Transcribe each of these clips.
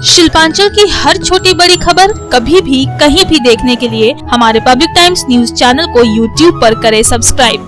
शिल्पांचल की हर छोटी बड़ी खबर कभी भी कहीं भी देखने के लिए हमारे पब्लिक टाइम्स न्यूज चैनल को यूट्यूब पर करें सब्सक्राइब।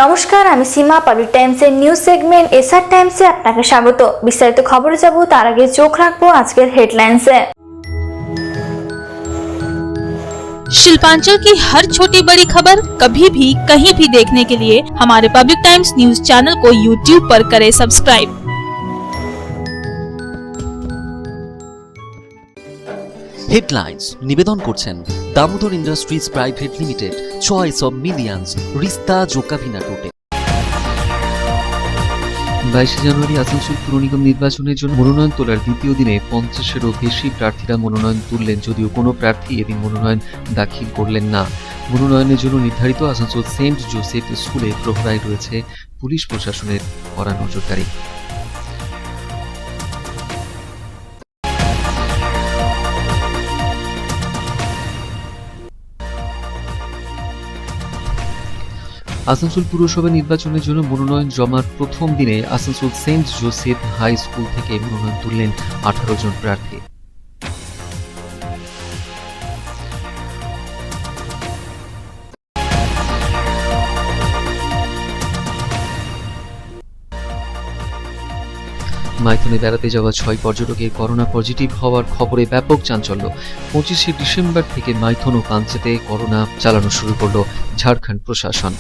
নমস্কার, আমি সীমা। পাবলিক টাইমসের নিউজ সেগমেন্ট এসআর টাইমসে আপনাকে স্বাগত। বিস্তারিত খবরে যাব তার আগে চোখ রাখবো আজকের হেডলাইন্সে। शिल्पांचल की हर छोटी बड़ी खबर कभी भी कहीं भी देखने के लिए हमारे पब्लिक टाइम्स न्यूज चैनल को यूट्यूब पर करें सब्सक्राइब। হেডলাইন্স নিবেদন করছেন Damodar Industries Private Limited, choice of millions, রিস্তা জোকাভিনা টোটে। 22 জানুয়ারি আসানসোল পুর নিগম নির্বাচনের জন্য মনোনয়ন তোলার দ্বিতীয় দিনে 50-এরও বেশি প্রার্থীরা মনোনয়ন তুললেন, যদিও কোনো প্রার্থী এদিন মনোনয়ন দাখিল করলেন না। মনোনয়নের জন্য নির্ধারিত আসানসোল সেন্ট জোসেফ স্কুলে প্রহরায় রয়েছে পুলিশ প্রশাসনের কড়া নজরদারি। আসানসোল পুরসভা নির্বাচনের জন্য মনোনয়ন জমার প্রথম দিনে Asansol Saint Joseph high school থেকে মনোনয়ন তুললেন 18 জন প্রার্থী। মাইথনে বেড়াতে যাওয়া 6 পর্যটকের করোনা পজিটিভ হওয়ার খবরে ব্যাপক চাঞ্চল্য। 25শে ডিসেম্বর থেকে মাইথন ও পাঞ্চেতে করোনা চালানো শুরু করল ঝাড়খণ্ড প্রশাসন।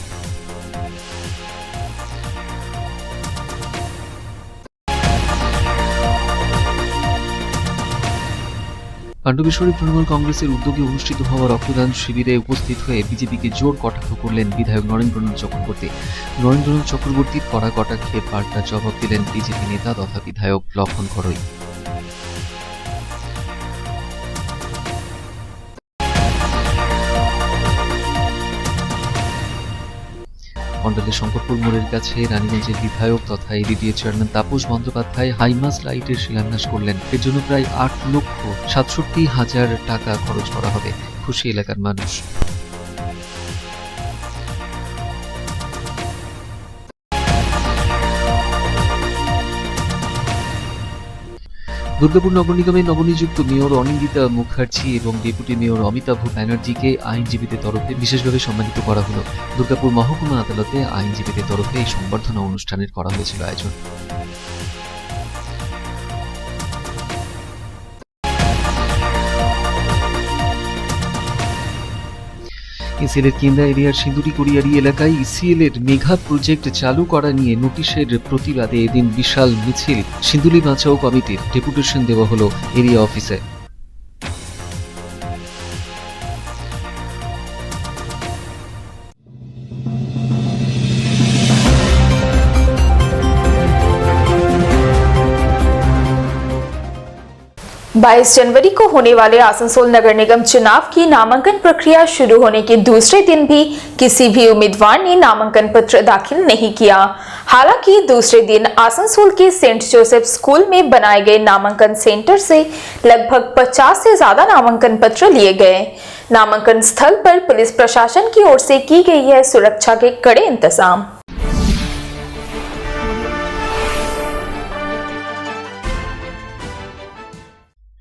পাণ্ডবেশ্বরী তৃণমূল কংগ্রেসের উদ্যোগে অনুষ্ঠিত হওয়া রক্তদান শিবিরে উপস্থিত হয়ে বিজেপিকে জোর কটাক্ষ করলেন বিধায়ক নরেন্দ্রনাথ চক্রবর্তী। নরেন্দ্রনাথ চক্রবর্তীর কড়া কটাক্ষে পাল্টা জবাব দিলেন বিজেপি নেতা তথা বিধায়ক লক্ষণ ঘড়ই। মন্ডলের শঙ্করপুর মোড়ের কাছে রানীগঞ্জের বিধায়ক তথা ADDA chairman Tapas Bandyopadhyay high mast লাইটের শিলান্যাস করলেন। এর জন্য প্রায় 8,67,000 টাকা খরচ করা হবে। খুশি এলাকার মানুষ। দুর্গাপুর নগর নিগমের নবনিযুক্ত মেয়র অনিন্দিতা মুখার্জি এবং ডেপুটি মেয়র অমিতাভ ব্যানার্জিকে আইনজীবীদের তরফে বিশেষভাবে সম্মানিত করা হলো। দুর্গাপুর মহকুমা আদালতে আইনজীবীদের তরফে এই সংবর্ধনা অনুষ্ঠানের করা হয়েছিল আয়োজন। ইসিএল এর কেন্দ্রা এরিয়ার সিন্দুরি কোরিয়ারি এলাকায় ইসিএল এর মেঘা প্রজেক্ট চালু করা নিয়ে নোটিশের প্রতিবাদে এদিন বিশাল মিছিল সিন্দুলি বাঁচাও কমিটির ডেপুটেশন দেওয়া হলো এরিয়া অফিসে। बाईस जनवरी को होने वाले आसनसोल नगर निगम चुनाव की नामांकन प्रक्रिया शुरू होने के दूसरे दिन भी किसी भी उम्मीदवार ने नामांकन पत्र दाखिल नहीं किया। हालांकि दूसरे दिन आसनसोल के सेंट जोसेफ स्कूल में बनाए गए नामांकन सेंटर से लगभग 50 से ज्यादा नामांकन पत्र लिए गए। नामांकन स्थल पर पुलिस प्रशासन की ओर से की गई है सुरक्षा के कड़े इंतजाम।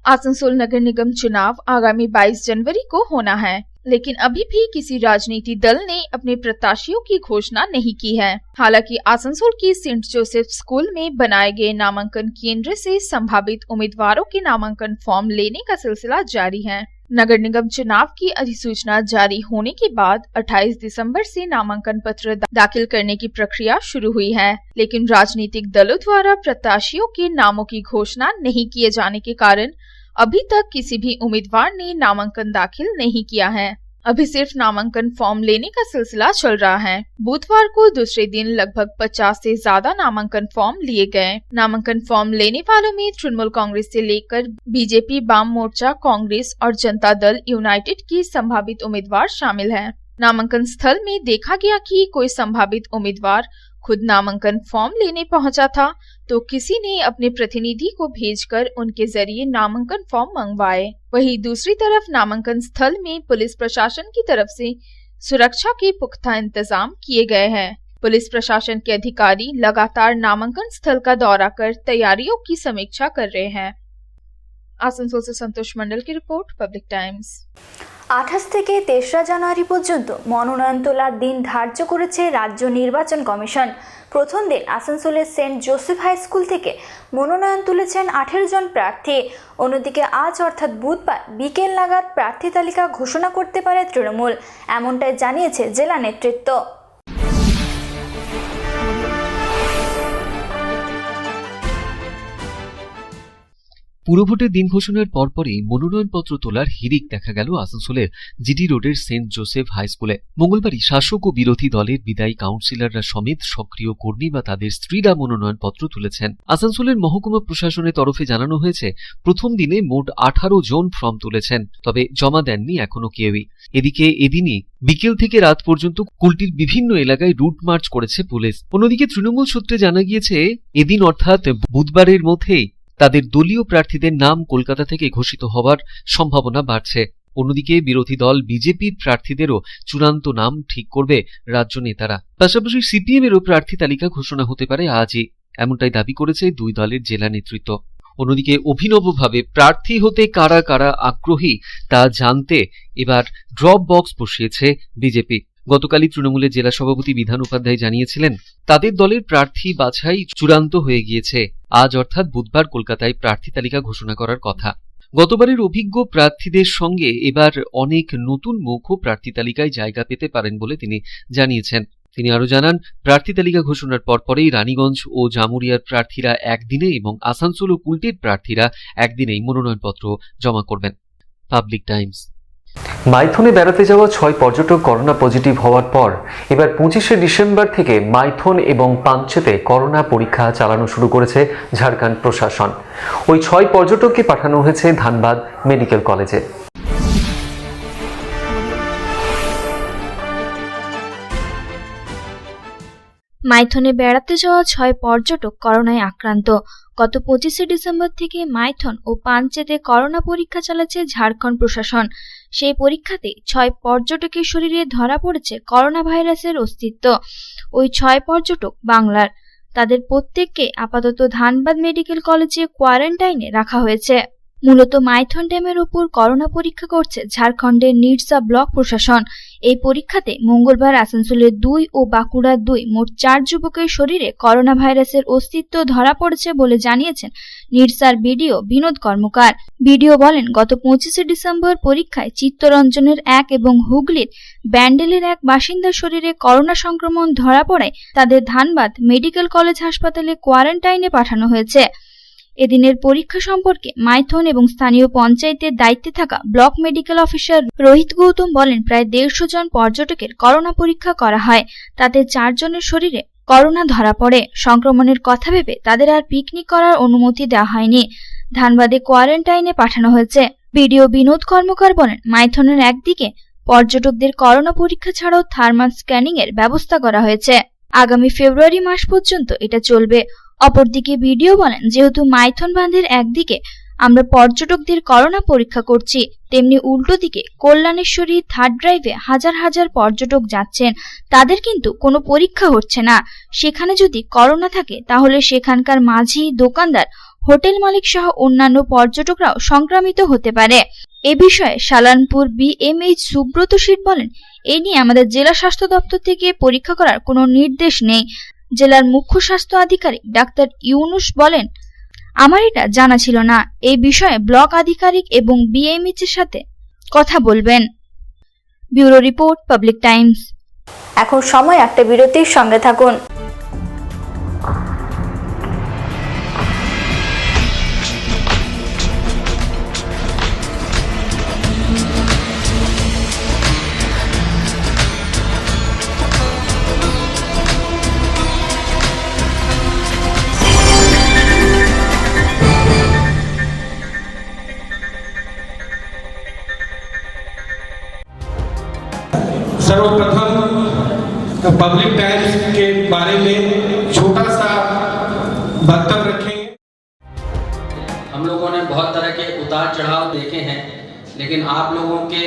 आसनसोल नगर निगम चुनाव आगामी 22 जनवरी को होना है, लेकिन अभी भी किसी राजनीतिक दल ने अपने प्रत्याशियों की घोषणा नहीं की है। हालांकि आसनसोल की सेंट जोसेफ स्कूल में बनाए गए नामांकन केंद्र से संभावित उम्मीदवारों के नामांकन फॉर्म लेने का सिलसिला जारी है। नगर निगम चुनाव की अधिसूचना जारी होने के बाद 28 दिसंबर से नामांकन पत्र दाखिल करने की प्रक्रिया शुरू हुई है, लेकिन राजनीतिक दलों द्वारा प्रत्याशियों के नामों की घोषणा नहीं किए जाने के कारण अभी तक किसी भी उम्मीदवार ने नामांकन दाखिल नहीं किया है। अभी सिर्फ नामांकन फॉर्म लेने का सिलसिला चल रहा है। बुधवार को दूसरे दिन लगभग 50 से ज्यादा नामांकन फॉर्म लिए गए। नामांकन फॉर्म लेने वालों में तृणमूल कांग्रेस से लेकर बीजेपी, वाम मोर्चा, कांग्रेस और जनता दल यूनाइटेड की संभावित उम्मीदवार शामिल हैं। नामांकन स्थल में देखा गया कि कोई संभावित उम्मीदवार खुद नामांकन फॉर्म लेने पहुंचा था तो किसी ने अपने प्रतिनिधि को भेजकर उनके जरिए नामांकन फॉर्म मंगवाए। वहीं दूसरी तरफ नामांकन स्थल में पुलिस प्रशासन की तरफ से सुरक्षा के पुख्ता इंतजाम किए गए हैं। पुलिस प्रशासन के अधिकारी लगातार नामांकन स्थल का दौरा कर तैयारियों की समीक्षा कर रहे हैं। आसनसोल से संतोष मंडल की रिपोर्ट, पब्लिक टाइम्स। 28 থেকে 3রা জানুয়ারি পর্যন্ত মনোনয়ন তোলার দিন ধার্য করেছে রাজ্য নির্বাচন কমিশন। প্রথম দিন আসানসোলের সেন্ট জোসেফ হাই স্কুল থেকে মনোনয়ন তুলেছেন 18 জন প্রার্থী। অন্যদিকে আজ অর্থাৎ বুধবার বিকেল নাগাদ প্রার্থী তালিকা ঘোষণা করতে পারে তৃণমূল, এমনটাই জানিয়েছে জেলা নেতৃত্ব। পুরভোটের দিন ঘোষণার পরপরই মনোনয়নপত্র তোলার হিড়িক দেখা গেল আসানসোলের জিডি রোডের সেন্ট জোসেফ হাই স্কুলে। মঙ্গলবারই শাসক ও বিরোধী দলের বিদায়ী কাউন্সিলররা সমেত সক্রিয় কর্মী বা তাদের স্ত্রীরা মনোনয়নপত্র তুলেছেন। আসানসোলের মহকুমা প্রশাসনের তরফে জানানো হয়েছে, প্রথম দিনে মোট 18 জন ফর্ম তুলেছেন, তবে জমা দেননি এখনো কেউই। এদিকে এদিনই বিকেল থেকে রাত পর্যন্ত কুলটির বিভিন্ন এলাকায় রুট মার্চ করেছে পুলিশ। অন্যদিকে তৃণমূল সূত্রে জানা গিয়েছে, এদিন অর্থাৎ বুধবারের মধ্যেই তাদের দলীয় প্রার্থীদের নাম কলকাতা থেকে ঘোষিত হওয়ার সম্ভাবনা বাড়ছে। অন্যদিকে বিরোধী দল বিজেপির প্রার্থীদেরও চূড়ান্ত নাম ঠিক করবে রাজ্য নেতারা। পাশাপাশি সিপিএমেরও প্রার্থী তালিকা ঘোষণা হতে পারে আজই, এমনটাই দাবি করেছে দুই দলের জেলা নেতৃত্ব। অন্যদিকে অভিনবভাবে প্রার্থী হতে কারা কারা আগ্রহী তা জানতে এবার ড্রপ বক্স বসিয়েছে বিজেপি। গতকালই তৃণমূলের জেলা সভাপতি বিধান উপাধ্যায় জানিয়েছিলেন, তাদের দলের প্রার্থী বাছাই চূড়ান্ত হয়ে গিয়েছে। আজ অর্থাৎ বুধবার কলকাতায় প্রার্থী তালিকা ঘোষণা করার কথা। গতবারের অভিজ্ঞ প্রার্থীদের সঙ্গে এবার অনেক নতুন মুখও প্রার্থী তালিকায় জায়গা পেতে পারেন বলে তিনি জানিয়েছেন। তিনি আরো জানান, প্রার্থী তালিকা ঘোষণার পরপরেই রানীগঞ্জ ও জামুরিয়ার প্রার্থীরা একদিনে এবং আসানসোল ও কুলটির প্রার্থীরা একদিনেই মনোনয়নপত্র জমা করবেন। Public Times. মাইথনে বেড়াতে যাওয়া 6 পর্যটক করোনা পজিটিভ হওয়ার পর এবার 25শে ডিসেম্বর থেকে মাইথন এবং পাঞ্চেতে করোনা পরীক্ষা চালানো শুরু করেছে ঝাড়খণ্ড প্রশাসন। ওই 6 পর্যটককে পাঠানো হয়েছে ধানবাদ মেডিকেল কলেজে। মাইথনে বেড়াতে যাওয়া 6 পর্যটক করোনায় আক্রান্ত। গত 25শে ডিসেম্বর থেকে মাইথন ও পাঞ্চেতে করোনা পরীক্ষা চালাচ্ছে ঝাড়খণ্ড প্রশাসন। সেই পরীক্ষাতে 6 পর্যটকের শরীরে ধরা পড়েছে করোনা ভাইরাসের অস্তিত্ব। ওই 6 পর্যটক বাংলার। তাদের প্রত্যেককে আপাতত ধানবাদ মেডিকেল কলেজে কোয়ারেন্টাইনে রাখা হয়েছে। মূলত মাইথন ড্যামের উপর করোনা পরীক্ষা করছে ঝাড়খণ্ডের নিরসা ব্লক প্রশাসন। এই পরীক্ষাতে মঙ্গলবার আসানসোলের 2 ও বাঁকুড়ার 2 মোট 4 যুবকের শরীরে করোনা ভাইরাসের অস্তিত্ব ধরা পড়েছে বলে জানিয়েছেন নিরসার বিডিও বিনোদ কর্মকার। বিডিও বলেন, গত 25শে ডিসেম্বর পরীক্ষায় চিত্তরঞ্জনের 1 এবং হুগলির ব্যান্ডেলের 1 বাসিন্দার শরীরে করোনা সংক্রমণ ধরা পড়ে তাদের ধানবাদ মেডিকেল কলেজ হাসপাতালে কোয়ারেন্টাইনে পাঠানো হয়েছে। এদিনের পরীক্ষা সম্পর্কে মাইথন এবং স্থানীয় পঞ্চায়েতের দায়িত্বে থাকা block medical officer Rohit Gautam বলেন, প্রায় 150 জন পর্যটকের করোনা পরীক্ষা করা হয়। তাদের 4 জনের শরীরে করোনা ধরা পড়ে। সংক্রমণের কথা ভেবে তাদের আর পিকনিক করার অনুমতি দেওয়া হয়নি। ধানবাদে কোয়ারেন্টাইনে পাঠানো হয়েছে। বিডিও বিনোদ কর্মকার বলেন, মাইথনের একদিকে পর্যটকদের করোনা পরীক্ষা ছাড়াও থার্মাল স্ক্যানিং এর ব্যবস্থা করা হয়েছে। আগামী ফেব্রুয়ারি মাস পর্যন্ত এটা চলবে। অপরদিকে বিডিও বলেন, যেহেতু মাইথন বাঁধের একদিকে আমরা পর্যটকদের করোনা পরীক্ষা করছি, তেমনি উল্টো দিকে কল্যাণেশ্বরী থার্ড ড্রাইভে হাজার হাজার পর্যটক যাচ্ছেন, তাদের কিন্তু কোনো পরীক্ষা হচ্ছে না। সেখানে যদি করোনা থাকে তাহলে সেখানকার মাঝি, দোকানদার, হোটেল মালিক সহ অন্যান্য পর্যটকরাও সংক্রামিত হতে পারে। এ বিষয়ে সালানপুর বিএমএইচ সুব্রত শীল বলেন, এ নিয়ে আমাদের জেলা স্বাস্থ্য দপ্তর থেকে পরীক্ষা করার কোনো নির্দেশ নেই। জেলার মুখ্য স্বাস্থ্য আধিকারিক ডাক্তার ইউনুস বলেন, আমার এটা জানা ছিল না। এই বিষয়ে ব্লক আধিকারিক এবং বিএমএইচ এর সাথে কথা বলবেন। Bureau report, public Times. এখন সময় একটা বিরতির সঙ্গে থাকুন। सर्वप्रथम पब्लिक टाइम्स के बारे में छोटा सा वक्तव्य रखेंगे। हम लोगों ने बहुत तरह के उतार चढ़ाव देखे हैं, लेकिन आप लोगों के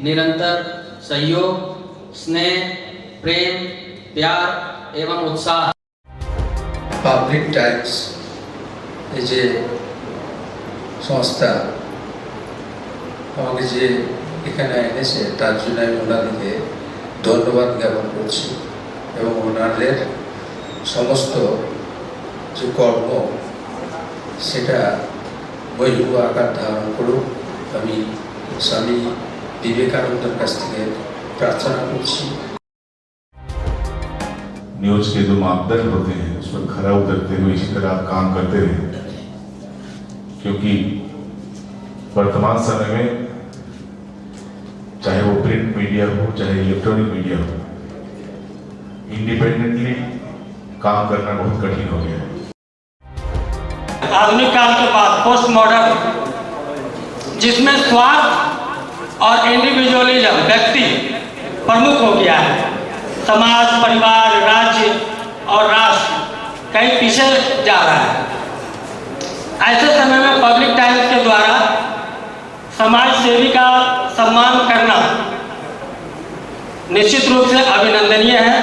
निरंतर सहयोग, स्नेह, प्रेम, प्यार एवं उत्साह পাবলিক টাইমস এই যে সংস্থা আমাকে যে এখানে এনেছে তার জন্য আমি ওনাদেরকে ধন্যবাদ জ্ঞাপন করছি এবং ওনাদের সমস্ত যে কর্ম সেটা বহির্ভূত আকার ধারণ করুক আমি স্বামী বিবেকানন্দের কাছ থেকে প্রার্থনা করছি। न्यूज के जो मापदंड होते हैं उस पर खरा उतरते हुए इसी तरह आप काम करते रहे, क्योंकि वर्तमान समय में चाहे वो प्रिंट मीडिया हो चाहे इलेक्ट्रॉनिक मीडिया हो, इंडिपेंडेंटली काम करना बहुत कठिन हो गया है। आधुनिक काल के बाद पोस्ट मॉडर्न, जिसमें स्वार्थ और इंडिविजुअलिज्म व्यक्ति प्रमुख हो गया है, समाज, परिवार, राज्य और राष्ट्र कहीं पीछे जा रहा है। ऐसे समय में पब्लिक टाइम्स के द्वारा समाज सेवी का सम्मान करना निश्चित रूप से अभिनंदनीय है।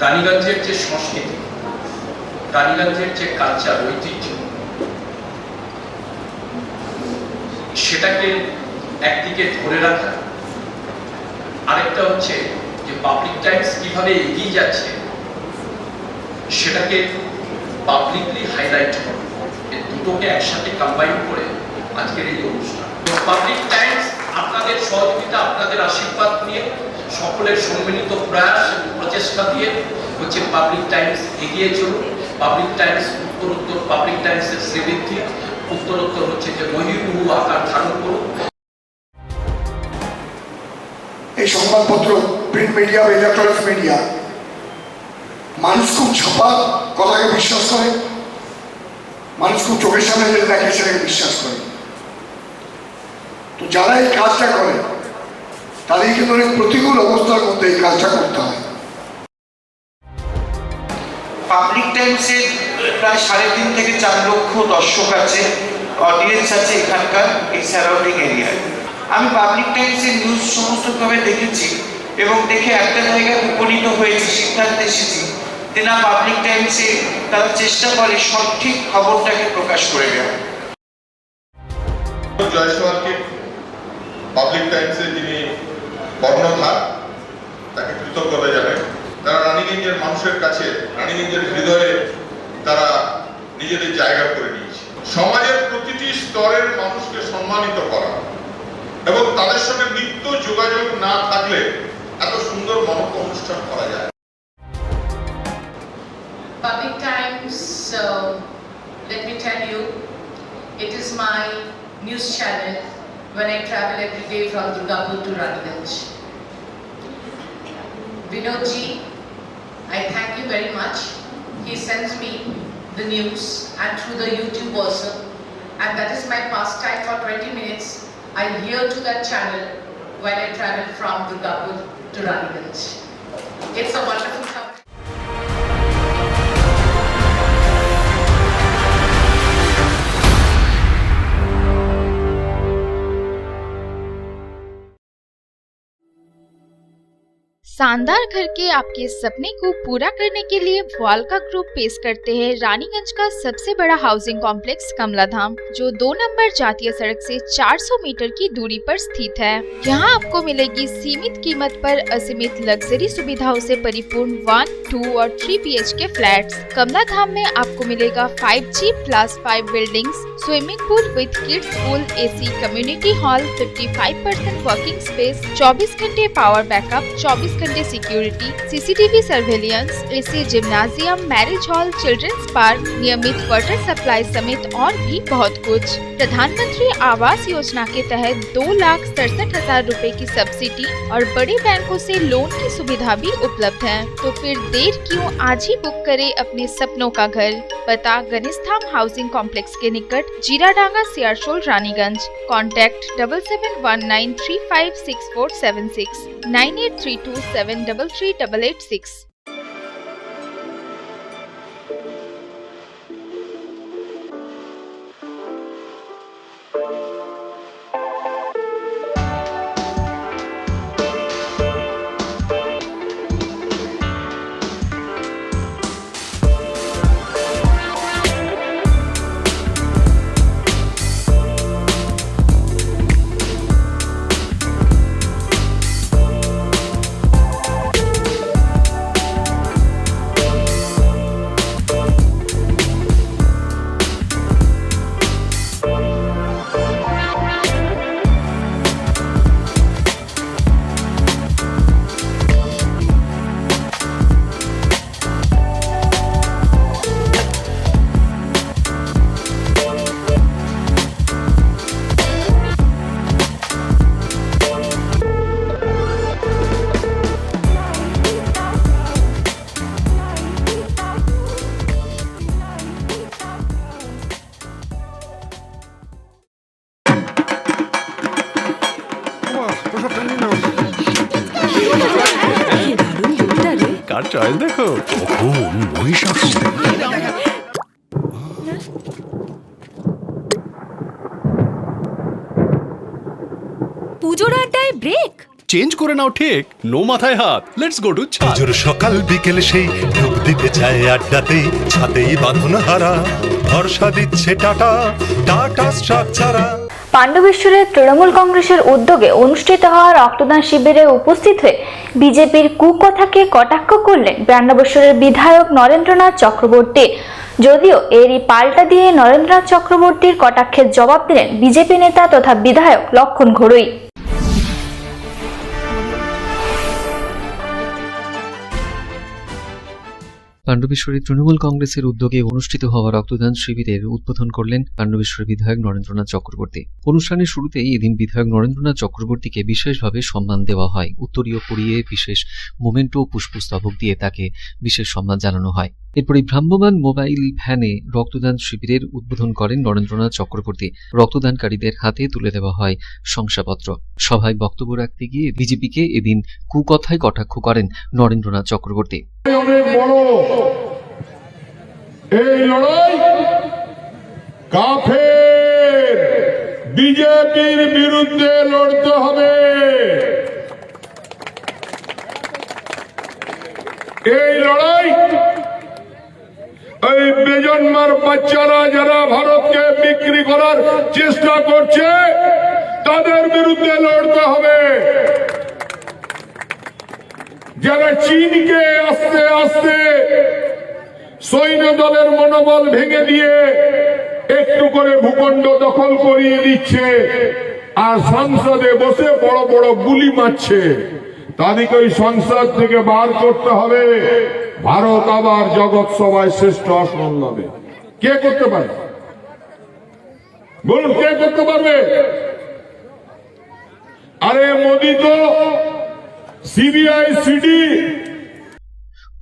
রানীগঞ্জের যে সংস্কৃতি, রানীগঞ্জের যে কালচার, ঐতিহ্য, সেটাকে একদিকে ধরে রাখা, আরেকটা হচ্ছে যে পাবলিক টাইমস কিভাবে এগিয়ে যাচ্ছে সেটাকে পাবলিকলি হাইলাইট করা, এই দুটোকে একসাথে কম্বাইন করে আজকের এই অনুষ্ঠান। পাবলিক টাইমস আপনাদের সহযোগিতা, আপনাদের আশীর্বাদ নিয়ে, সকলের সম্মিলিত প্রয়াস এবং প্রচেষ্টা দিয়ে হচ্ছে পাবলিক টাইমস এগিয়ে চলুন। পাবলিক টাইমস উত্তরোত্তর, পাবলিক টাইমসের শ্রীবৃদ্ধি উত্তরোত্তর হচ্ছে যে বহির্ভূত আকার ধারণ করুন। এই সংবাদপত্র, প্রিন্ট মিডিয়া বা ইলেকট্রনিক্স মিডিয়া, মানুষ খুব ছাপা কথাকে বিশ্বাস করে, মানুষ খুব চোখের সামনে যেটা দেখে সেটাকে বিশ্বাস করে। তো যারা এই কাজটা করে তাদের কিন্তু অনেক প্রতিকূল অবস্থার মধ্যে এই কাজটা করতে হয়। পাবলিক টাইমসের প্রায় 3.5 থেকে 4 লক্ষ দর্শক আছে, অডিয়েন্স আছে এখানকার এই সারাউন্ডিং এরিয়ায়। আমি পাবলিক টাইমসের নিউজ সমস্তভাবে দেখেছি এবং দেখে একটা জায়গায় উপনীত হয়েছি, সিদ্ধান্তে এসেছি যে না, পাবলিক টাইমসে তারা চেষ্টা করে সঠিক খবরটাকে প্রকাশ করে দেওয়া। জয়সওয়ালকে পাবলিক টাইমসে যিনি কর্ণধার, তাকে কৃতজ্ঞতা জানাই। তারা রানীগঞ্জের মানুষের কাছে, রানীগঞ্জের হৃদয়ে তারা নিজেদের জায়গা করে নিয়েছে। সমাজের প্রতিটি স্তরের মানুষকে সম্মানিত করা এবং তাদের সঙ্গে নিত্য যোগাযোগ না থাকলে এত সুন্দর মহৎ অনুষ্ঠান করা যায়। Public Times, let me tell you, it is my news channel when I travel every day from Durgapur to Raniganj. Vinodji, I thank you very much. He sends me the news and through the YouTube also, and that is my pastime for 20 minutes. I hear to that channel when I travel from Durgapur to Raniganj. It's a wonderful company. शानदार घर के आपके सपने को पूरा करने के लिए वालका ग्रुप पेश करते हैं रानीगंज का सबसे बड़ा हाउसिंग कॉम्प्लेक्स कमलाधाम, जो 2 नंबर जातीय सड़क से 400 मीटर की दूरी पर स्थित है। यहाँ आपको मिलेगी सीमित कीमत पर असीमित लग्जरी सुविधाओं से परिपूर्ण 1, 2 और 3 BHK फ्लैट्स। कमलाधाम में आपको मिलेगा 5G+5 buildings, swimming pool with kids pool, AC community hall, 55% working space, 24 घंटे पावर बैकअप, 24 घंटे security, CCTV surveillance, AC gymnasium, marriage hall, children's park, नियमित वाटर सप्लाई समेत और भी बहुत कुछ। प्रधानमंत्री आवास योजना के तहत 2,67,000 रुपए की सब्सिडी और बड़े बैंकों से लोन की सुविधा भी उपलब्ध है। तो फिर देर क्यों, आज ही बुक करें अपने सपनों का घर। पता गणेशधाम हाउसिंग कॉम्प्लेक्स के निकट, जीराडांगा, सियारशोल, रानीगंज। कॉन्टैक्ट 7719356476 9832733886। কার চয়েস দেখো, মহিষাসুর। পুজোর আড্ডায় ব্রেক চেঞ্জ করে নাও ঠিক, নো মাথায় হাত। লেটস গো টু ছাদ। পুজোর সকাল বিকেল সেই ডুব দিতে যায় আড্ডাতে, ছাদেই বাঁধন হারা ভরসা দিচ্ছে টাটা, টাটা স্ট্রাকচারা। পাণ্ডবেশ্বরে তৃণমূল কংগ্রেসের উদ্যোগে অনুষ্ঠিত হওয়া রক্তদান শিবিরে উপস্থিত হয়ে বিজেপির কুকথাকে কটাক্ষ করলেন পাণ্ডবেশ্বরের বিধায়ক নরেন্দ্রনাথ চক্রবর্তী। যদিও এরই পাল্টা দিয়ে নরেন্দ্রনাথ চক্রবর্তীর কটাক্ষের জবাব দিলেন বিজেপি নেতা তথা বিধায়ক লক্ষণ ঘড়ুই। পাণ্ডবেশ্বরী তৃণমূল কংগ্রেসের উদ্যোগে অনুষ্ঠিত হওয়া রক্তদান শিবিরের উদ্বোধন করলেন পাণ্ডবেশ্বরী বিধায়ক নরেন্দ্রনাথ চক্রবর্তী। অনুষ্ঠানের শুরুতেই এদিন বিধায়ক নরেন্দ্রনাথ চক্রবর্তীকে বিশেষভাবে সম্মান দেওয়া হয়। উত্তরীয় পরিয়ে বিশেষ মোমেন্টো ও পুষ্পস্তবক দিয়ে তাকে বিশেষ সম্মান জানানো হয়। এরপরে ভ্রাম্যমাণ মোবাইল ভ্যানে রক্তদান শিবিরের উদ্বোধন করেন নরেন্দ্রনাথ চক্রবর্তী। রক্তদানকারীদের হাতে তুলে দেওয়া হয় শংসাপত্র। সভায় বক্তব্য রাখতে গিয়ে বিজেপিকে এদিন কুকথায় কটাক্ষ করেন নরেন্দ্রনাথ চক্রবর্তী। অনেক বড় এই লড়াই কাফের বিজেপির বিরুদ্ধে লড়তে হবে। এই লড়াই এই বেজন্মার বাচ্চারা যারা ভারতকে বিক্রি করার চেষ্টা করছে তাদের বিরুদ্ধে লড়তে হবে। যারা চীনকে আস্তে আস্তে সৈন্য দলের মনোবল ভেঙে দিয়ে একটু করে ভূখণ্ড দখল করিয়ে দিচ্ছে আর সংসদে বসে বড় বড় গুলি মারছে, তাদেরকে ওই সংসদ থেকে বার করতে হবে। ভারত আবার জগৎ সভায় শ্রেষ্ঠ আসন পাবে। কে করতে পারে বলুন, কে করতে পারবে? আরে মোদি তো সিবিআই সিডি।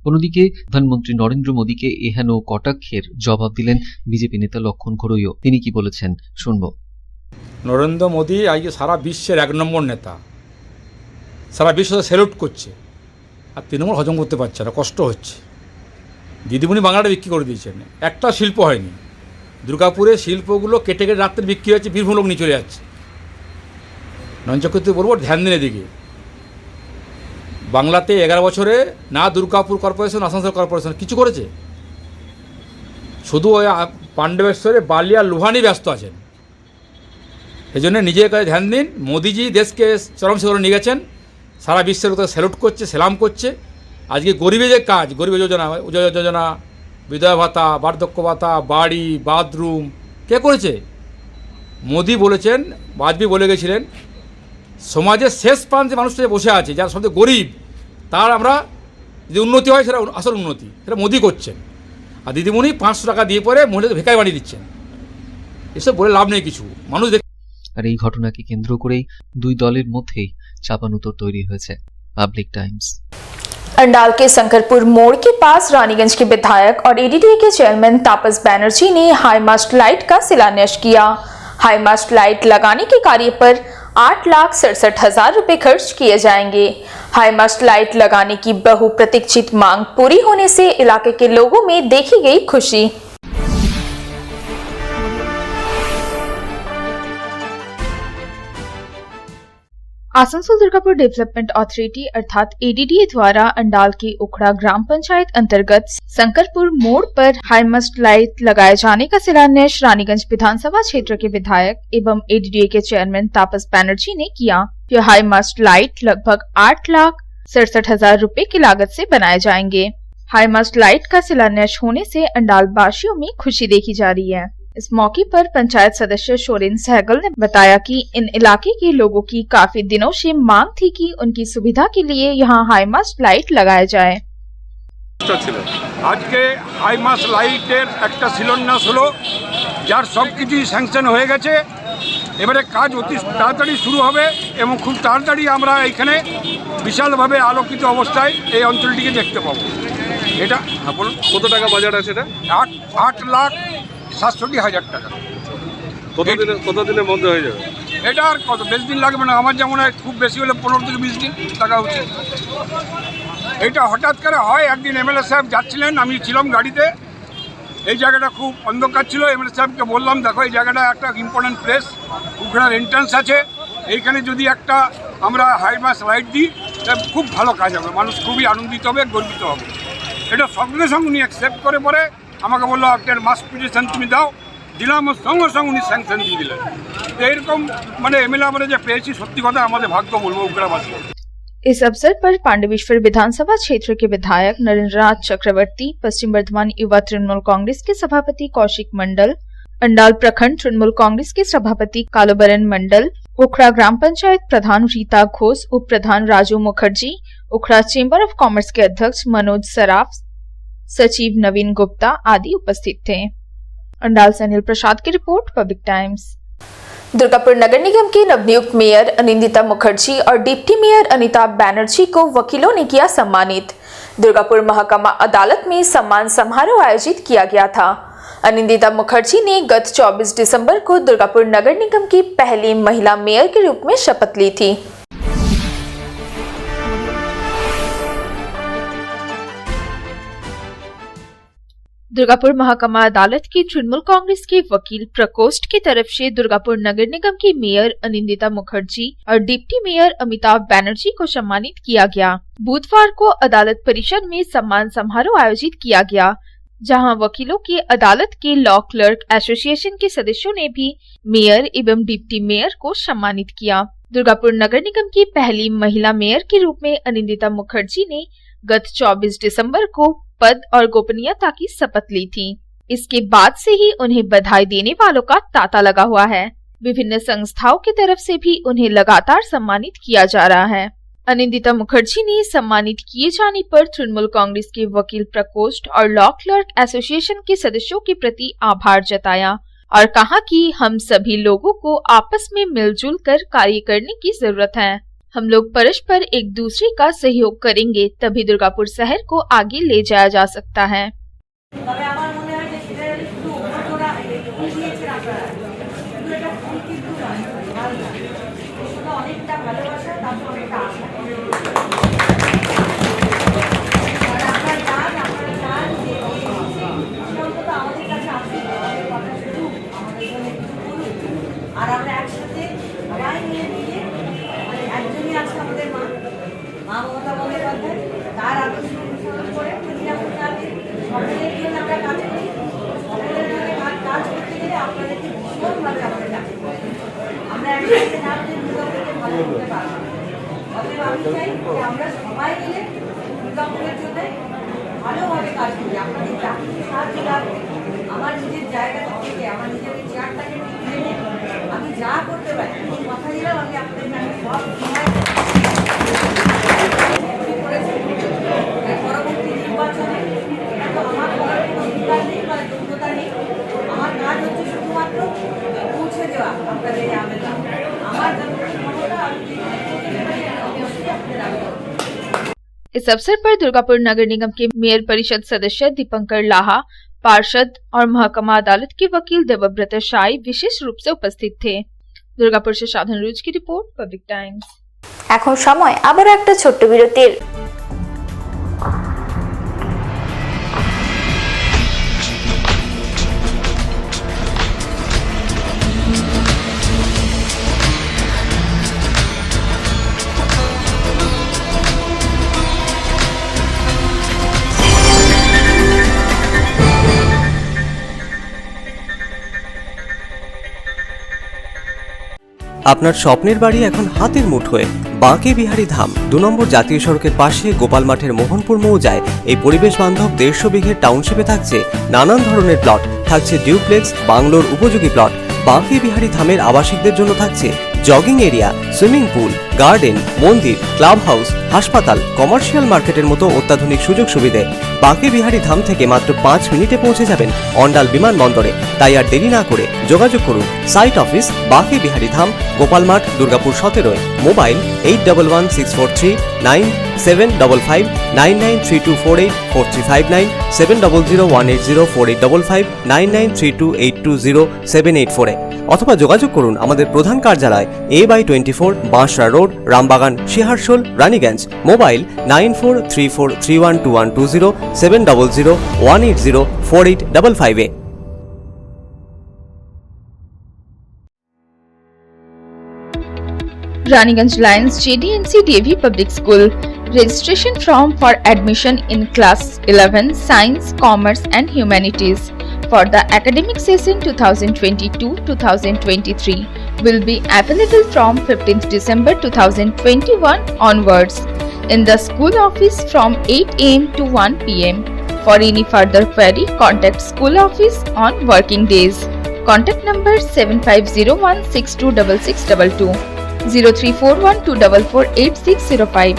অন্যদিকে প্রধানমন্ত্রী নরেন্দ্র মোদীকে এহেন কটাক্ষের জবাব দিলেন বিজেপি নেতা লক্ষণ ঘড়ুইও। তিনি কি বলেছেন শুনব। নরেন্দ্র মোদী আজকে সারা বিশ্বের 1 নম্বর নেতা, সারা বিশ্ব স্যালুট করছে, আর তৃণমূল হজম করতে পারছে না, কষ্ট হচ্ছে। দিদিমণি বাংলাটা বিক্রি করে দিয়েছেন, একটা শিল্প হয়নি। দুর্গাপুরে শিল্পগুলো কেটে কেটে রাত্রে বিক্রি হচ্ছে, বীরভূম লোক নিয়ে চলে যাচ্ছে। নরেন্দ্র চক্রবর্তী বলবো ধ্যান দিন এদিকে। বাংলাতে 11 বছরে না দুর্গাপুর কর্পোরেশন, আসানসোল কর্পোরেশন কিছু করেছে, শুধু ওই পাণ্ডবেশ্বরে বালি আর লোহা নিয়ে ব্যস্ত আছেন। এই জন্য নিজের কাছে ধ্যান দিন। মোদিজি দেশকে চরম শিখরে নিয়ে গেছেন, সারা বিশ্বের কোথাও স্যালুট করছে, সেলাম করছে। আজকে গরিবের যে কাজ, গরিব যোজনা, উজ্জ্বলা যোজনা, বিধবা ভাতা, বার্ধক্য ভাতা, বাড়ি, বাথরুম কে করেছে? মোদি বলেছেন, বাজপেয়ী বলে গেছিলেন, সমাজের শেষ প্রান্তে মানুষটা বসে আছে, যারা সবচেয়ে গরিব, তার আমরা যে উন্নতি হয় সেটা আসল উন্নতি, সেটা মোদি করছেন। আর দিদিমণি 500 টাকা দিয়ে পরে মহিলাদের ভেকাই বানিয়ে দিচ্ছেন। এসব বলে লাভ নেই কিছু, মানুষ আর এই ঘটনাকে কেন্দ্র করেই দুই দলের মধ্যেই চাপানুতোর তৈরি হয়েছে। Public times. अंडाल के शंकरपुर मोड़ के पास रानीगंज के विधायक और एडीडीए के चेयरमैन तापस बैनर्जी ने हाई मास्ट लाइट का शिलान्यास किया। हाई मास्ट लाइट लगाने के कार्य पर 8,67,000 रुपए खर्च किए जाएंगे। हाई मास्ट लाइट लगाने की बहुप्रतीक्षित मांग पूरी होने से इलाके के लोगों में देखी गई खुशी। आसनसोल दुर्गापुर डेवलपमेंट अथॉरिटी अर्थात एडीडीए द्वारा अंडाल के उखड़ा ग्राम पंचायत अंतर्गत शंकरपुर मोड़ पर हाई मास्ट लाइट लगाए जाने का शिलान्यास रानीगंज विधानसभा क्षेत्र के विधायक एवं एडीडीए के चेयरमैन तापस बैनर्जी ने किया। यह हाई मास्ट लाइट लगभग 8,67,000 रुपए की लागत से बनाए जाएंगे। हाई मास्ट लाइट का शिलान्यास होने से अंडाल वासियों में खुशी देखी जा रही है। इस मौके पर पंचायत सदस्य शोरेन सहगल ने बताया कि इन इलाके के लोगों की काफी दिनों से मांग थी कि उनकी सुविधा के लिए यहां हाई मास्ट लाइट लगाया जाए। आज के हाई मास्ट लाइटेर একটা শিলান্যাস হলো, যার সবকিছু স্যাংশন হয়ে গেছে। এবারে কাজ অতি তাড়াতাড়ি শুরু হবে এবং খুব তাড়াতাড়ি আমরা এখানে বিশালভাবে আলোকিত অবস্থায় এই অঞ্চলটিকে দেখতে পাবো। এটা কত টাকা বাজেট আছে? এটা 8,67,000 টাকা। কতদিনের মধ্যে হয়ে যাবে? এটা আর কত বেশি দিন লাগবে না, আমার যেমন খুব বেশি হলে 15 থেকে 20 দিন টাকা উচিত। এটা হঠাৎ করে হয়, একদিন এমএলএ সাহেব যাচ্ছিলেন, আমি ছিলাম গাড়িতে। এই জায়গাটা খুব অন্ধকার ছিল। এমএলএ সাহেবকে বললাম, দেখো এই জায়গাটা একটা ইম্পর্টেন্ট প্লেস, উখড়ার এন্ট্রান্স আছে, এইখানে যদি একটা আমরা হাই মাস্ট লাইট দিই তাহলে খুব ভালো কাজ হবে, মানুষ খুবই আনন্দিত হবে, গর্বিত হবে। এটা সঙ্গে সঙ্গে উনি অ্যাকসেপ্ট করে পরে আমাকে বললো একটা মাস্ট পিটিশন তুমি দাও, দিলাম, সঙ্গে সঙ্গে উনি স্যাংশন দিয়ে দিলেন। তো এরকম মানে এমএলএ আমরা যে পেয়েছি, সত্যি কথা আমাদের ভাগ্য বলবো উখড়াবাসী। इस अवसर पर पांडवेश्वर विधानसभा क्षेत्र के विधायक नरेंद्रनाथ चक्रवर्ती, पश्चिम वर्धमान युवा तृणमूल कांग्रेस के सभापति कौशिक मंडल, अंडाल प्रखंड तृणमूल कांग्रेस के सभापति कालोबरन मंडल, उखड़ा ग्राम पंचायत प्रधान रीता घोष, उप प्रधान Raju Mukherjee, Ukhra chamber of commerce के अध्यक्ष मनोज सराफ, सचिव नवीन गुप्ता आदि उपस्थित थे। अंडाल से अनिल प्रसाद की रिपोर्ट, पब्लिक टाइम्स। दुर्गापुर नगर निगम के नवनियुक्त मेयर अनिंदिता मुखर्जी और डिप्टी मेयर अनिताभ बैनर्जी को वकीलों ने किया सम्मानित। दुर्गापुर महकमा अदालत में सम्मान समारोह आयोजित किया गया था। अनिंदिता मुखर्जी ने गत 24 दिसंबर को दुर्गापुर नगर निगम की पहली महिला मेयर के रूप में शपथ ली थी। दुर्गापुर महकमा अदालत की तृणमूल कांग्रेस के वकील प्रकोष्ठ की तरफ से दुर्गापुर नगर निगम की मेयर अनिंदिता मुखर्जी और डिप्टी मेयर अमिताभ बैनर्जी को सम्मानित किया गया। बुधवार को अदालत परिसर में सम्मान समारोह आयोजित किया गया, जहां वकीलों की अदालत के लॉ क्लर्क एसोसिएशन के सदस्यों ने भी मेयर एवं डिप्टी मेयर को सम्मानित किया। दुर्गापुर नगर निगम की पहली महिला मेयर के रूप में अनिंदिता मुखर्जी ने गत 24 दिसंबर को पद और गोपनीयता की शपथ ली थी। इसके बाद से ही उन्हें बधाई देने वालों का तांता लगा हुआ है। विभिन्न संस्थाओं की तरफ से भी उन्हें लगातार सम्मानित किया जा रहा है। अनिंदिता मुखर्जी ने सम्मानित किए जाने पर तृणमूल कांग्रेस के वकील प्रकोष्ठ और लॉ क्लर्क एसोसिएशन के सदस्यों के प्रति आभार जताया और कहा कि हम सभी लोगों को आपस में मिलजुल कर कार्य करने की जरूरत है। हम लोग परस्पर एक दूसरे का सहयोग करेंगे, तभी दुर्गापुर शहर को आगे ले जाया जा सकता है। আর আমরা একসাথে সবাই নিয়ে মিলে মানে একজনই আছে আমাদের মা মমতা বন্দ্যোপাধ্যায়, তার আদর্শ অনুসরণ করে প্রতিরাপত্তাকে সকলের জন্য আমরা কাজ করি। সকলের জন্য কাজ করতে গেলে আপনাদেরকে ভীষণভাবে আমাদের কাছে আমরা একসাথে না হলে দুর্গাপুরকে ভালো করতে পারবো। অতএব আমি চাই যে আমরা সবাই মিলে দুর্গাপুরের জন্য ভালোভাবে কাজ করি। আপনাদের যা কিছু সাহায্য লাগবে আমার নিজের জায়গা থেকে, আমার নিজের চেয়ারটাকে নিয়ে আমি যা করতে পারি কথা দিলাম, আমি আপনাদের সব সরকারি আবেদন আমার ক্ষমতা আমি অবশ্যই আপনাদের আবেদন। इस अवसर पर दुर्गापुर नगर निगम के मेयर परिषद सदस्य दीपंकर लाहा, पार्षद और महकमा अदालत के वकील देवव्रत शाही विशेष रूप से उपस्थित थे। दुर्गापुर से साधन रोज की रिपोर्ट, पब्लिक टाइम्स। এখন সময় আবার একটা ছোট্ট বিরতির। আপনার স্বপ্নের বাড়ি এখন হাতের মুঠোয়। বাঁকে বিহারী ধাম 2 নম্বর জাতীয় সড়কের পাশে গোপাল মাঠের মোহনপুর মৌজায় এই পরিবেশ বান্ধব 150 বিঘের টাউনশিপে থাকছে নানান ধরনের প্লট, থাকছে ডিউপ্লেক্স, বাংলোর উপযোগী প্লট। বাঁকে বিহারী ধামের আবাসিকদের জন্য থাকছে jogging area, swimming pool, garden, মন্দির, ক্লাব হাউস, হাসপাতাল, কমার্শিয়াল মার্কেটের মতো অত্যাধুনিক সুযোগ সুবিধে। বাঁকে বিহারী ধাম থেকে মাত্র 5 মিনিটে পৌঁছে যাবেন অন্ডাল বিমানবন্দরে। তাই আর দেরি না করে যোগাযোগ করুন। সাইট অফিস বাঁকে বিহারী ধাম, গোপাল মাঠ, দুর্গাপুর 17। মোবাইল 8116439755 9932484359 7001804855 9932820784 অথবা যোগাযোগ করুন আমাদের প্রধান কার্যালয় A/24 Bansra road, Rambagan, Searsole, Raniganj. Mobile 9434312120 7001804855। Raniganj Lions JDNC DAV Public School. Registration form for admission in class 11 Science, Commerce and Humanities for the academic session 2022-2023 will be available from 15th December 2021 onwards in the school office from 8 am to 1 pm. For any further query, contact school office on working days. Contact number 7501626622 034124486005.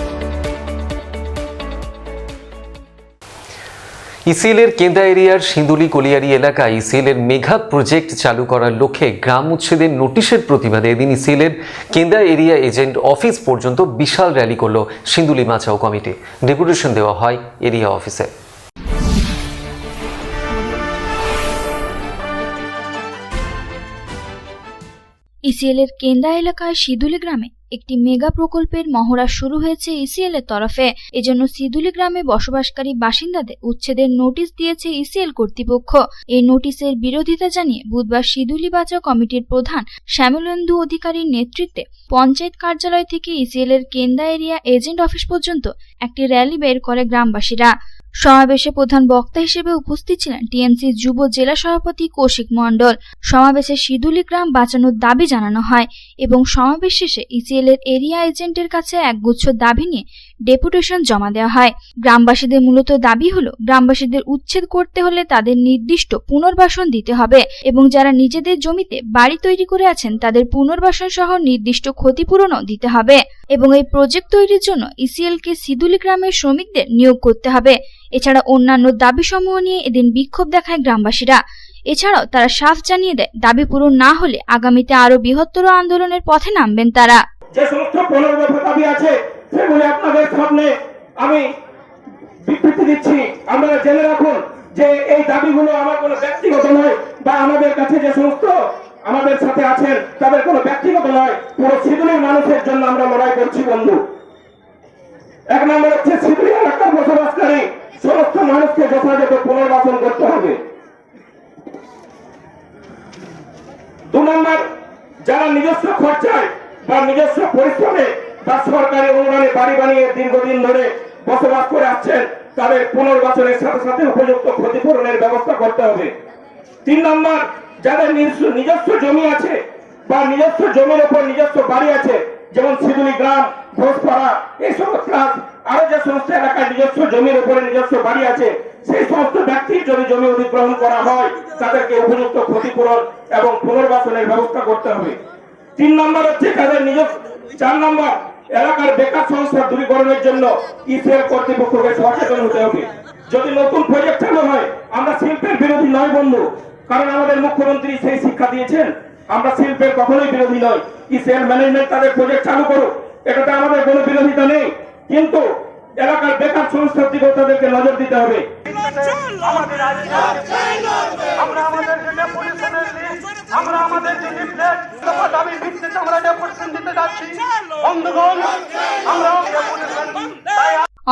ইসিএলের কেন্দ্রা এরিয়ার সিন্দুলি colliery এলাকায় ইসিএলের Megha project চালু করার লক্ষ্যে গ্রাম উচ্ছেদের নোটিশের প্রতিবাদে এদিন ইসিএলের কেন্দ্রা area agent office পর্যন্ত বিশাল র্যালি করল সিন্দুলি মাচাও কমিটি। ডেপুটেশন দেওয়া হয় এরিয়া অফিসে। ইসিএল এর কেন্দ্রা এলাকায় সিদুলি গ্রামে একটি মেগা প্রকল্পের মহড়া শুরু হয়েছে ইসিএল এর তরফে। এজন্য সিদুলি গ্রামে বসবাসকারী বাসিন্দাদের উচ্ছেদের নোটিশ দিয়েছে ইসিএল কর্তৃপক্ষ। এই নোটিশের বিরোধিতা জানিয়ে বুধবার সিদুলি বাঁচাও কমিটির প্রধান শ্যামলেন্দু অধিকারীর নেতৃত্বে পঞ্চায়েত কার্যালয় থেকে ইসিএল এর কেন্দ্রা এরিয়া এজেন্ট অফিস পর্যন্ত একটি র্যালি বের করে গ্রামবাসীরা। সমাবেশে প্রধান বক্তা হিসেবে উপস্থিত ছিলেন টিএমসি যুব জেলা সভাপতি কৌশিক মণ্ডল। সমাবেশে সিদুলি গ্রাম বাঁচানোর দাবি জানানো হয় এবং সমাবেশ শেষে ইসিএল এর এরিয়া এজেন্টের কাছে একগুচ্ছ দাবি নিয়ে ডেপুটেশন জমা দেওয়া হয়। গ্রামবাসীদের মূলত দাবি হলো গ্রামবাসীদের উচ্ছেদ করতে হলে তাদের নির্দিষ্ট পুনর্বাসন দিতে হবে এবং যারা নিজেদের জমিতে বাড়ি তৈরি করে আছেন তাদের পুনর্বাসন সহ নির্দিষ্ট ক্ষতিপূরণও দিতে হবে এবং এই প্রজেক্ট তৈরির জন্য ইসিএল কে সিদুলি গ্রামের শ্রমিকদের নিয়োগ করতে হবে। এছাড়া অন্যান্য দাবিসমূহ নিয়ে এদিন বিক্ষোভ দেখায় গ্রামবাসীরা। এছাড়াও তারা সাফ জানিয়ে দেয় দাবি পূরণ না হলে আগামীতে আরো বৃহত্তর আন্দোলনের পথে নামবেন তারা। যে সমস্ত পুনর্বাসন দাবি আছে সেগুলি আপনাদের সামনে আমি বিবৃতি দিচ্ছি। আপনারা জেনে রাখুন যে এই দাবিগুলো আমার কোনো ব্যক্তিগত নয় বা আমাদের কাছে যে সমস্ত আমাদের সাথে আছেন তাদের কোনো ব্যক্তিগত নয়, পুরো সিদুলির মানুষের জন্য আমরা লড়াই করছি বন্ধু। এক নম্বর হচ্ছে সিদুলি এলাকার বসবাসকারী সমস্ত মানুষকে যথাযথ পুনর্বাসন করতে হবে। 2 নম্বর, যারা নিজস্ব খরচায় বা নিজস্ব পরিশ্রমে বা সরকারি অনুদানে বাড়ি বানিয়ে দীর্ঘদিন ধরে বসবাস করে আসছেন তাদের পুনর্বাসনের সাথে সাথে উপযুক্ত ক্ষতিপূরণের ব্যবস্থা করতে হবে। 3 নম্বর, যাদের নিজস্ব জমি আছে বা নিজস্ব জমির উপর নিজস্ব বাড়ি আছে, যেমন সিদুলি গ্রাম, ঘোষপাড়া, এই সমস্ত আরো যে সমস্ত এলাকায় নিজস্ব জমির উপরে নিজস্ব বাড়ি আছে, সেই সমস্ত ব্যক্তির যদি জমি অধিগ্রহণ করা হয় তাদেরকে উপযুক্ত ক্ষতিপূরণ এবং পুনর্বাসনের ব্যবস্থা করতে হবে। 3 নম্বর হচ্ছে তাদের নিজস্ব। 4 নম্বর, এলাকার বেকার সমস্যা দূরীকরণের জন্য ইসিএল কর্তৃপক্ষকে সচেতন হতে হবে। যদি নতুন প্রজেক্ট চালু হয়, আমরা শিল্পের বিরোধী নয় বন্ধু, কারণ আমাদের মুখ্যমন্ত্রী সেই শিক্ষা দিয়েছেন আমরা শিল্পের কখনোই বিরোধী নই, কি সেল ম্যানেজমেন্ট তাদের প্রজেক্ট চালু করুক, এটাতে আমাদের কোনো বিরোধিতা নেই, কিন্তু এলাকার বেকার সংস্থার দিকেও তাদেরকে নজর দিতে হবে।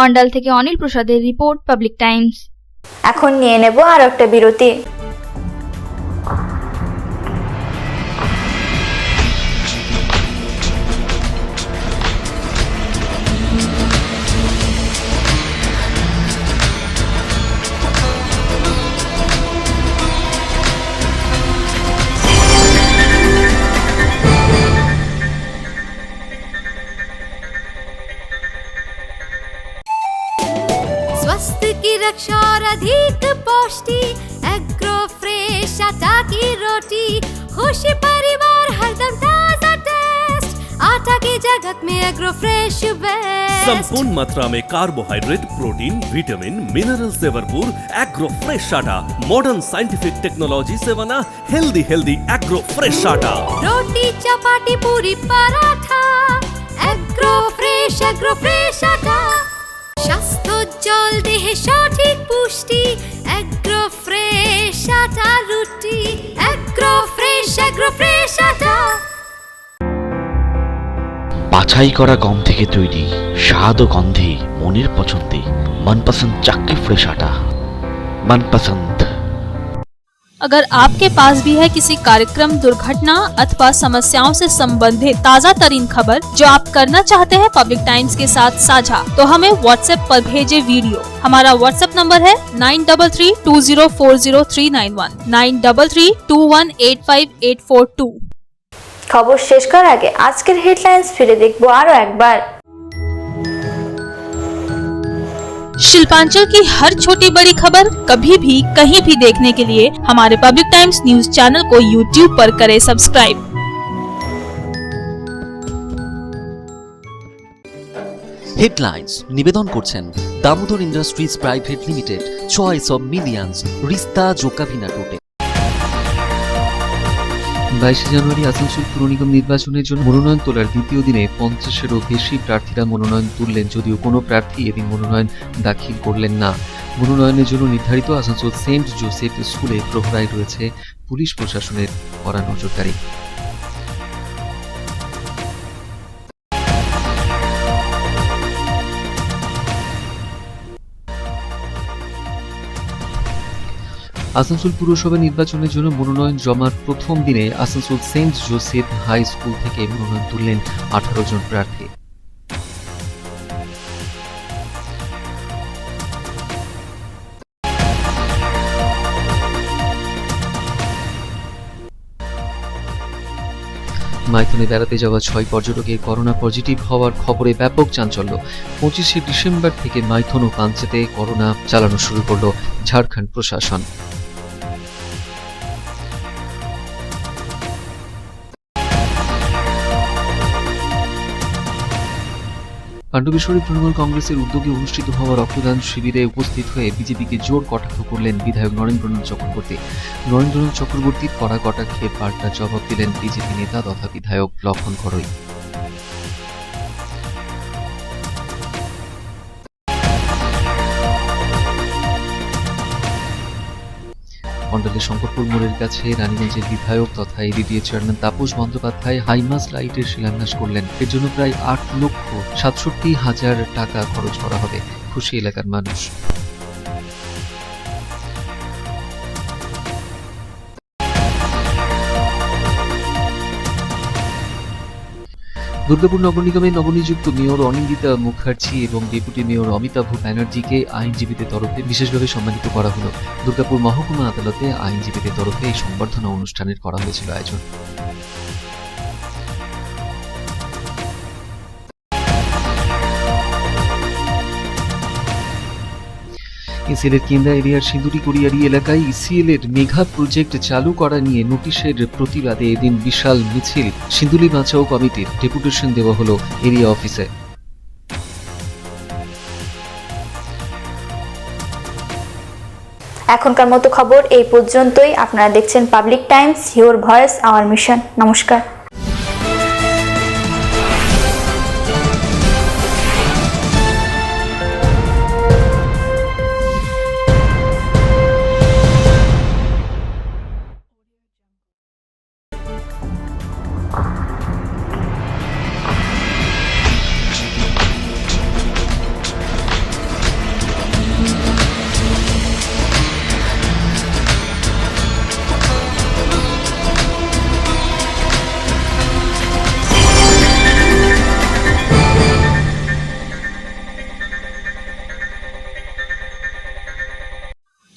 অন্ডাল থেকে অনিল প্রসাদের রিপোর্ট, পাবলিক টাইমস। এখন নিয়ে নেব আর একটা বিরতি। स्वास्थ्य की रक्षा और अधिक पौष्टि, एग्रो फ्रेश आटा की रोटी, खुशी परिवार हरदम ताजा टेस्ट, आटा की जगत में एग्रो फ्रेश बेस्ट। संपूर्ण मात्रा में कार्बोहाइड्रेट, प्रोटीन, विटामिन, मिनरल से भरपूर एग्रो फ्रेश आटा, मॉडर्न साइंटिफिक टेक्नोलॉजी से बना हेल्दी एग्रो फ्रेश आटा। रोटी चपाटी पूरी पराठा, एग्रो फ्रेश आटा, স্বাস্থ্যোজ্জ্বল দেহে সঠিক পুষ্টি, এগ্রো ফ্রেশ আটা রুটি, এগ্রো ফ্রেশ আটা। বাছাই করা গম থেকে তৈরি, স্বাদ ও গন্ধে মনের পছন্দে मनपसंद चक्की फ्रेश आटा, मनपसंद। अगर आपके पास भी है किसी कार्यक्रम, दुर्घटना अथवा समस्याओं से संबंधित ताज़ा तरीन खबर जो आप करना चाहते हैं पब्लिक टाइम्स के साथ साझा, तो हमें व्हाट्सएप पर भेजे वीडियो। हमारा व्हाट्सएप नंबर है 9332040391, 9332185842। খবর শেষ করার আগে আজকের হেডলাইন্স ফিরে দেখবো আরো একবার। शिल्पांचल की हर छोटी बड़ी खबर कभी भी कहीं भी देखने के लिए हमारे पब्लिक टाइम्स न्यूज चैनल को YouTube पर करें सब्सक्राइब। হেডলাইন্স নিবেদন করছেন Damodar Industries Private Limited, choice of millions, রিস্তা জোকাভিনা টোটে। 22 জানুয়ারি আসানসোল পুর নিগম নির্বাচনের জন্য মনোনয়ন তোলার দ্বিতীয় দিনে 50-এরও বেশি প্রার্থীরা মনোনয়ন তুললেন, যদিও কোনো প্রার্থী এদিন মনোনয়ন দাখিল করলেন না। মনোনয়নের জন্য নির্ধারিত আসানসোল সেন্ট জোসেফ স্কুলে প্রহরায় রয়েছে পুলিশ প্রশাসনের কড়া নজরদারি। আসানসোল পুরসভা নির্বাচনের জন্য মনোনয়ন জমার প্রথম দিনে Asansol Saint Joseph high school থেকে মনোনয়ন তুললেন 18 জন প্রার্থী। মাইথনে বেড়াতে যাওয়া 6 পর্যটকের করোনা পজিটিভ হওয়ার খবরে ব্যাপক চাঞ্চল্য। 25শে ডিসেম্বর থেকে মাইথন ও পাঞ্চেতে করোনা চালানো শুরু করল ঝাড়খণ্ড প্রশাসন। পাণ্ডবেশ্বরী তৃণমূল কংগ্রেসের উদ্যোগে অনুষ্ঠিত হওয়া রক্তদান শিবিরে উপস্থিত হয়ে বিজেপিকে জোর কটাক্ষ করলেন বিধায়ক নরেন্দ্রনাথ চক্রবর্তী। নরেন্দ্রনাথ চক্রবর্তীর কড়া কটাক্ষে পাল্টা জবাব দিলেন বিজেপি নেতা তথা বিধায়ক লক্ষণ ঘড়ই। অন্ডালের শঙ্করপুর মোড়ের কাছে রানীগঞ্জের বিধায়ক তথা ADDA chairman Tapas Bandyopadhyay high mast লাইটের শিলান্যাস করলেন। এর জন্য প্রায় 8,67,000 টাকা খরচ করা হবে। খুশি এলাকার মানুষ। দুর্গাপুর নগর নিগমের নবনিযুক্ত মেয়র অনিন্দিতা মুখার্জি এবং ডেপুটি মেয়র অমিতাভ ব্যানার্জিকে আইনজীবীদের তরফে বিশেষভাবে সম্মানিত করা হলো। দুর্গাপুর মহকুমা আদালতে আইনজীবীদের তরফে এই সংবর্ধনা অনুষ্ঠানের করা হয়েছিল আয়োজন। ইসিএলের কেন্দ্রা এরিয়ার সিঁদুরি কোরিয়ারি এলাকায় ইসিএলের মেঘা প্রজেক্ট চালু করা নিয়ে নোটিশের প্রতিবাদে এদিন বিশাল মিছিল। সিঁদুলি বাঁচাও কমিটির ডেপুটেশন দেওয়া হলো এরিয়া অফিসে। এখনকার মতো খবর এই পর্যন্তই। আপনারা দেখছেন public Times, your voice hour mission. নমস্কার।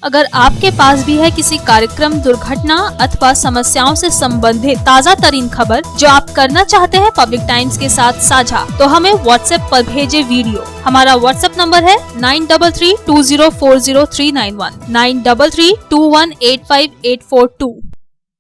अगर आपके पास भी है किसी कार्यक्रम, दुर्घटना अथवा समस्याओं से संबंधित ताज़ा तरीन खबर जो आप करना चाहते हैं पब्लिक टाइम्स के साथ साझा, तो हमें व्हाट्सएप पर भेजे वीडियो। हमारा व्हाट्सएप नंबर है 9332040391 9332185842।